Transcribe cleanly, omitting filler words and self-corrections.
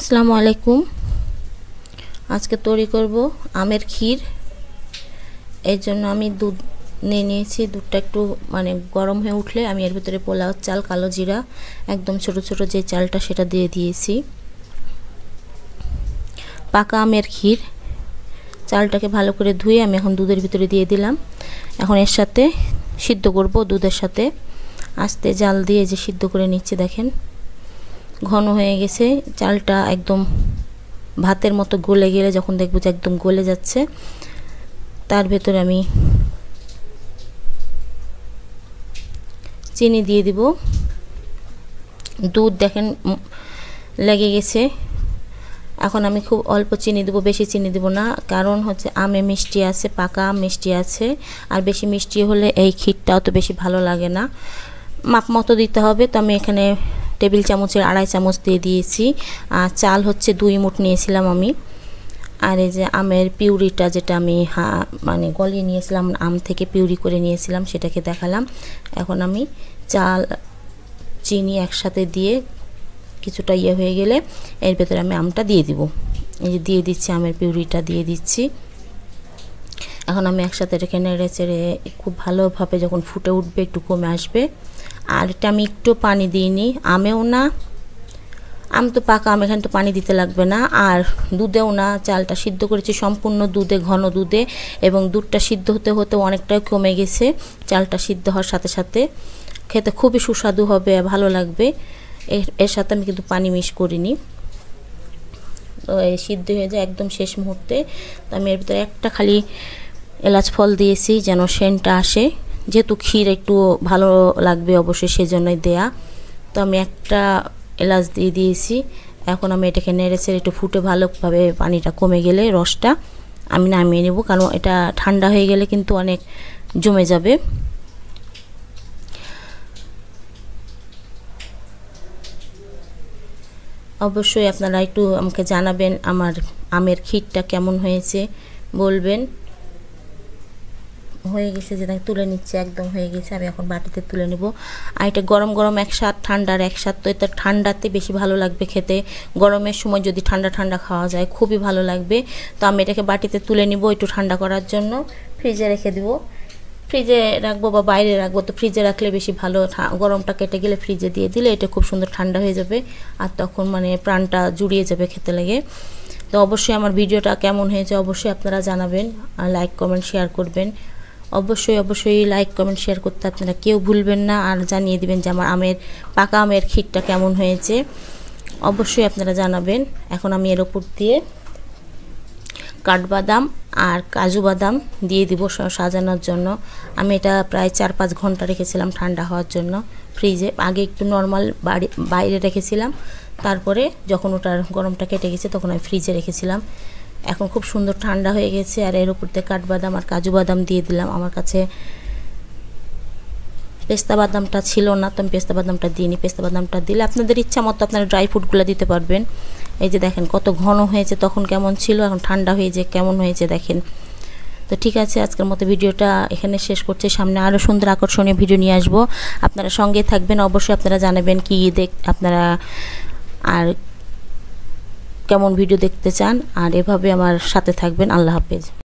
আসসালামু আলাইকুম। আজকে তৈরি করব আমের ক্ষীর। এর জন্য আমি দুধ নিয়েছি। দুধটা একটু গরম হয়ে উঠলে আমি এর ভিতরে পোলাও চাল, কালো জিরা, একদম ছোট ছোট যে চালটা সেটা দিয়ে দিয়েছি। পাকা আমের ক্ষীর। চালটাকে ভালো করে ধুয়ে আমি এখন দুধের ভিতরে দিয়ে দিলাম। এখন এর সাথে সিদ্ধ করব দুধের সাথে। আস্তে জাল দিয়ে যে সিদ্ধ করে নিচ্ছি, দেখেন ঘন হয়ে গেছে। চালটা একদম ভাতের মতো গলে গেলে যখন দেখব যে একদম গলে যাচ্ছে, তার ভেতরে আমি চিনি দিয়ে দিব। দুধ দেখেন লেগে গেছে। এখন আমি খুব অল্প চিনি দেবো, বেশি চিনি দেবো না, কারণ হচ্ছে আমে মিষ্টি আছে, পাকা আম মিষ্টি আছে। আর বেশি মিষ্টি হলে এই ক্ষীরটাও তো বেশি ভালো লাগে না। মাপ মতো দিতে হবে। তো আমি এখানে টেবিল চামচের 2.5 চামচ দিয়ে দিয়েছি। আর চাল হচ্ছে 2 মুঠ নিয়েছিলাম আমি। আর এই যে আমের পিউরিটা, যেটা আমি গলিয়ে নিয়েছিলাম, আম থেকে পিউরি করে নিয়েছিলাম, সেটাকে দেখালাম। এখন আমি চাল চিনি একসাথে দিয়ে কিছুটা হয়ে গেলে এর ভেতরে আমি আমটা দিয়ে দিব। এই যে দিয়ে দিচ্ছি, আমের পিউরিটা দিয়ে দিচ্ছি। এখন আমি একসাথে রেখে নেড়ে চেড়ে খুব ভালোভাবে যখন ফুটে উঠবে, একটু কমে আসবে। আর এটা আমি একটু পানি দিইনি, আমেও না, আম তো পাকা আম, এখানে তো পানি দিতে লাগবে না। আর দুধেও না, চালটা সিদ্ধ করেছি সম্পূর্ণ দুধে, ঘন দুধে, এবং দুধটা সিদ্ধ হতে হতে অনেকটাই কমে গেছে। চালটা সিদ্ধ হওয়ার সাথে সাথে খেতে খুবই সুস্বাদু হবে, ভালো লাগবে। এর সাথে আমি কিন্তু পানি মিক্স করিনি। তো এই সিদ্ধ হয়ে যায় একদম শেষ মুহূর্তে। তো আমি এর ভিতরে একটা খালি এলাচ ফল দিয়েছি যেন সেন্টটা আসে, যেহেতু ক্ষীর একটু ভালো লাগবে অবশ্যই, সেজন্যই দেয়া। তো আমি একটা এলাচ দিয়ে দিয়েছি। এখন আমি এটাকে নেড়ে চেড়ে একটু ফুটে ভালোভাবে পানিটা কমে গেলে রসটা আমি নামিয়ে নেব, কারণ এটা ঠান্ডা হয়ে গেলে কিন্তু অনেক জমে যাবে। অবশ্যই আপনারা একটু আমাকে জানাবেন আমার আমের ক্ষীরটা কেমন হয়েছে, বলবেন। হয়ে গেছে, যে তুলে নিচ্ছে, একদম হয়ে গেছে। আমি এখন বাটিতে তুলে নেব। আর এটা গরম গরম একসাথ, ঠান্ডার একসাথ, তো এটা ঠান্ডাতে বেশি ভালো লাগবে খেতে। গরমের সময় যদি ঠান্ডা ঠান্ডা খাওয়া যায় খুবই ভালো লাগবে। তো আমি এটাকে বাটিতে তুলে নিব একটু ঠান্ডা করার জন্য। ফ্রিজে রেখে দিব। ফ্রিজে রাখবো বা বাইরে রাখবো, তো ফ্রিজে রাখলে বেশি ভালো। গরমটা কেটে গেলে ফ্রিজে দিয়ে দিলে এটা খুব সুন্দর ঠান্ডা হয়ে যাবে, আর তখন প্রাণটা জুড়িয়ে যাবে খেতে লাগে। তো অবশ্যই আমার ভিডিওটা কেমন হয়েছে অবশ্যই আপনারা জানাবেন, আর লাইক কমেন্ট শেয়ার করবেন। অবশ্যই লাইক কমেন্ট শেয়ার করতে আপনারা কেউ ভুলবেন না। আর জানিয়ে দিবেন যে আমার পাকা আমের ক্ষীরটা কেমন হয়েছে, অবশ্যই আপনারা জানাবেন। এখন আমি এর উপর দিয়ে কাঠবাদাম আর কাজু বাদাম দিয়ে দিব সাজানোর জন্য। আমি এটা প্রায় 4-5 ঘন্টা রেখেছিলাম ঠান্ডা হওয়ার জন্য ফ্রিজে। আগে একটু নর্মাল বাইরে রেখেছিলাম, তারপরে যখন ওটার গরমটা কেটে গেছে তখন আমি ফ্রিজে রেখেছিলাম। এখন খুব সুন্দর ঠান্ডা হয়ে গেছে। আর এর উপর দিয়ে কাঠবাদাম আর কাজু বাদাম দিয়ে দিলাম। আমার কাছে পেস্তা বাদামটা ছিল না, তো আমি পেস্তা বাদামটা দিইনি। পেস্তা বাদামটা দিলে আপনাদের ইচ্ছা মতো আপনারা ড্রাই ফ্রুটগুলো দিতে পারবেন। এই যে দেখেন কত ঘন হয়েছে, তখন কেমন ছিল, এখন ঠান্ডা হয়ে যে কেমন হয়েছে দেখেন। তো ঠিক আছে, আজকের মতো ভিডিওটা এখানে শেষ করছি। সামনে আরও সুন্দর আকর্ষণীয় ভিডিও নিয়ে আসবো, আপনারা সঙ্গে থাকবেন। অবশ্যই আপনারা জানাবেন কি আপনারা আর কেমন ভিডিও দেখতে চান, আর এভাবে আমার সাথে থাকবেন। আল্লাহ হাফেজ।